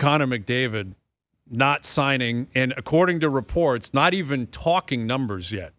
Connor McDavid not signing, and according to reports, not even talking numbers yet.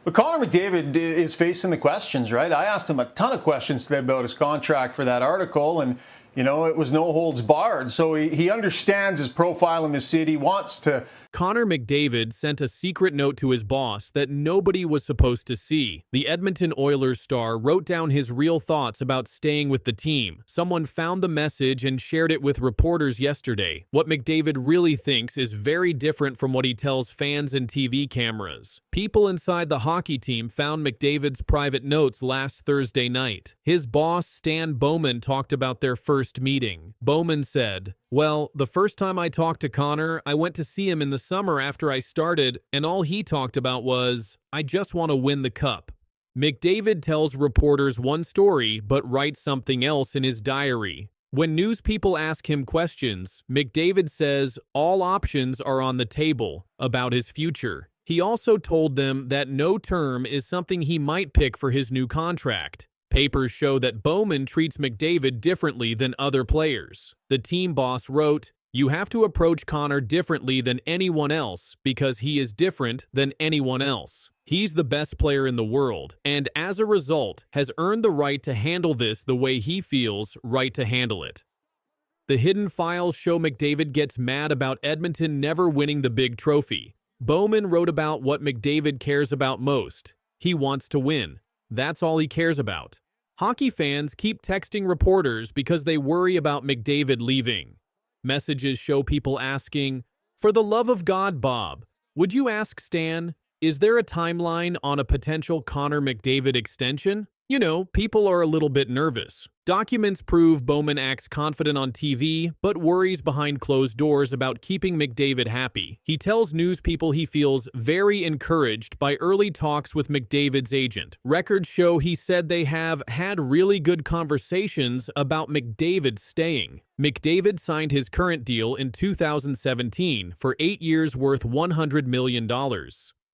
But Connor McDavid is facing the questions, right? I asked him a ton of questions today about his contract for that article, and, you know, it was no holds barred. So he understands his profile in the city, wants to. Connor McDavid sent a secret note to his boss that nobody was supposed to see. The Edmonton Oilers star wrote down his real thoughts about staying with the team. Someone found the message and shared it with reporters yesterday. What McDavid really thinks is very different from what he tells fans and TV cameras. People inside the hockey team found McDavid's private notes last Thursday night. His boss, Stan Bowman, talked about their first meeting. Bowman said, "Well, the first time I talked to Connor, I went to see him in the summer after I started, and all he talked about was, I just want to win the cup." McDavid tells reporters one story, but writes something else in his diary. When news people ask him questions, McDavid says all options are on the table about his future. He also told them that no term is something he might pick for his new contract. Papers show that Bowman treats McDavid differently than other players. The team boss wrote, "You have to approach Connor differently than anyone else because he is different than anyone else. He's the best player in the world, and as a result, has earned the right to handle this the way he feels right to handle it." The hidden files show McDavid gets mad about Edmonton never winning the big trophy. Bowman wrote about what McDavid cares about most. He wants to win. That's all he cares about. Hockey fans keep texting reporters because they worry about McDavid leaving. Messages show people asking, "For the love of God, Bob, would you ask Stan, is there a timeline on a potential Connor McDavid extension?" You know, people are a little bit nervous. Documents prove Bowman acts confident on TV, but worries behind closed doors about keeping McDavid happy. He tells news people he feels very encouraged by early talks with McDavid's agent. Records show he said they have had really good conversations about McDavid staying. McDavid signed his current deal in 2017 for 8 years worth $100 million.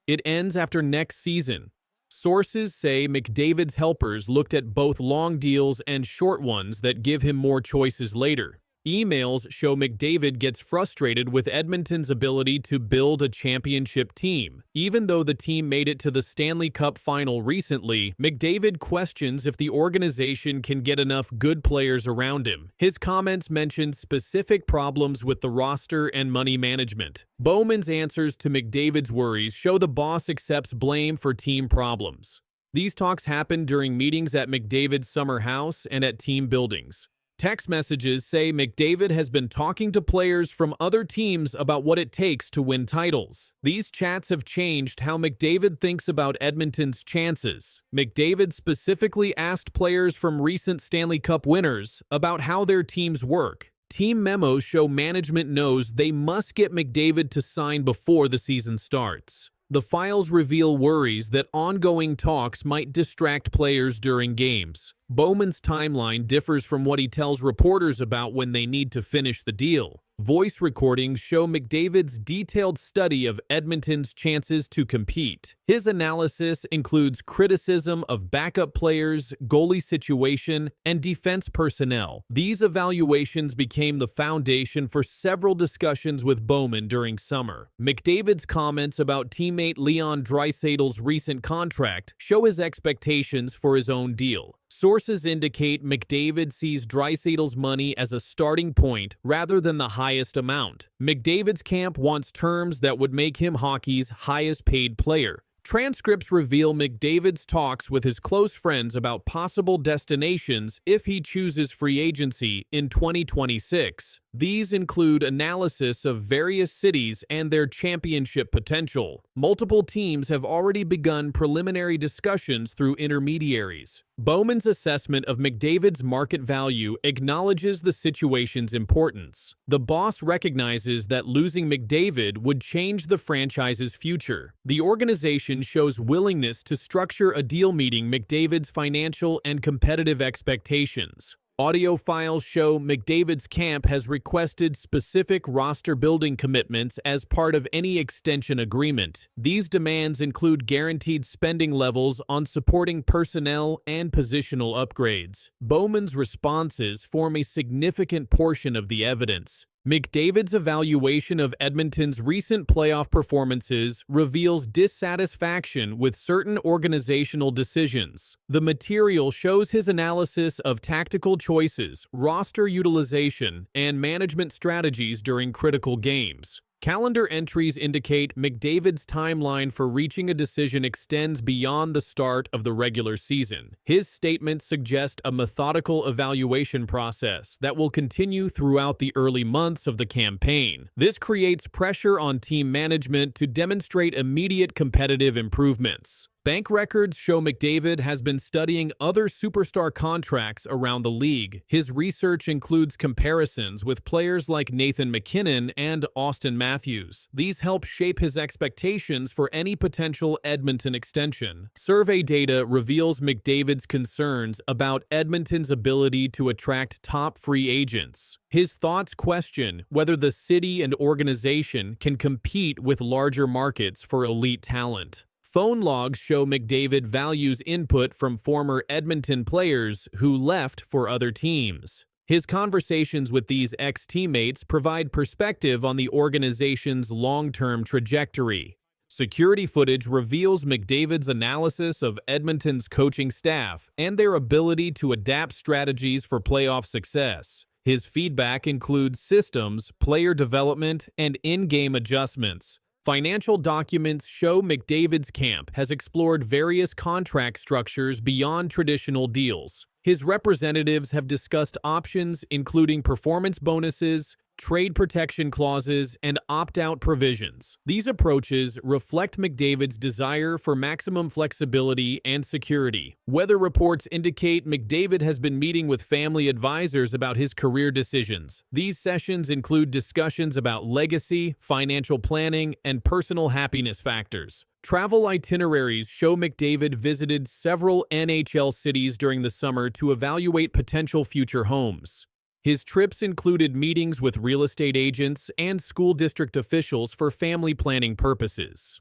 It ends after next season. Sources say McDavid's helpers looked at both long deals and short ones that give him more choices later. Emails show McDavid gets frustrated with Edmonton's ability to build a championship team. Even though the team made it to the Stanley Cup final recently, McDavid questions if the organization can get enough good players around him. His comments mention specific problems with the roster and money management. Bowman's answers to McDavid's worries show the boss accepts blame for team problems. These talks happened during meetings at McDavid's summer house and at team buildings. Text messages say McDavid has been talking to players from other teams about what it takes to win titles. These chats have changed how McDavid thinks about Edmonton's chances. McDavid specifically asked players from recent Stanley Cup winners about how their teams work. Team memos show management knows they must get McDavid to sign before the season starts. The files reveal worries that ongoing talks might distract players during games. Bowman's timeline differs from what he tells reporters about when they need to finish the deal. Voice recordings show McDavid's detailed study of Edmonton's chances to compete. His analysis includes criticism of backup players, goalie situation, and defense personnel. These evaluations became the foundation for several discussions with Bowman during summer. McDavid's comments about teammate Leon Draisaitl's recent contract show his expectations for his own deal. Sources indicate McDavid sees Draisaitl's money as a starting point rather than the highest amount. McDavid's camp wants terms that would make him hockey's highest paid player. Transcripts reveal McDavid's talks with his close friends about possible destinations if he chooses free agency in 2026. These include analysis of various cities and their championship potential. Multiple teams have already begun preliminary discussions through intermediaries. Bowman's assessment of McDavid's market value acknowledges the situation's importance. The boss recognizes that losing McDavid would change the franchise's future. The organization shows willingness to structure a deal meeting McDavid's financial and competitive expectations. Audio files show McDavid's camp has requested specific roster-building commitments as part of any extension agreement. These demands include guaranteed spending levels on supporting personnel and positional upgrades. Bowman's responses form a significant portion of the evidence. McDavid's evaluation of Edmonton's recent playoff performances reveals dissatisfaction with certain organizational decisions. The material shows his analysis of tactical choices, roster utilization, and management strategies during critical games. Calendar entries indicate McDavid's timeline for reaching a decision extends beyond the start of the regular season. His statements suggest a methodical evaluation process that will continue throughout the early months of the campaign. This creates pressure on team management to demonstrate immediate competitive improvements. Bank records show McDavid has been studying other superstar contracts around the league. His research includes comparisons with players like Nathan MacKinnon and Austin Matthews. These help shape his expectations for any potential Edmonton extension. Survey data reveals McDavid's concerns about Edmonton's ability to attract top free agents. His thoughts question whether the city and organization can compete with larger markets for elite talent. Phone logs show McDavid values input from former Edmonton players who left for other teams. His conversations with these ex-teammates provide perspective on the organization's long-term trajectory. Security footage reveals McDavid's analysis of Edmonton's coaching staff and their ability to adapt strategies for playoff success. His feedback includes systems, player development, and in-game adjustments. Financial documents show McDavid's camp has explored various contract structures beyond traditional deals. His representatives have discussed options including performance bonuses, trade protection clauses, and opt-out provisions. These approaches reflect McDavid's desire for maximum flexibility and security. Weather reports indicate McDavid has been meeting with family advisors about his career decisions. These sessions include discussions about legacy, financial planning, and personal happiness factors. Travel itineraries show McDavid visited several NHL cities during the summer to evaluate potential future homes. His trips included meetings with real estate agents and school district officials for family planning purposes.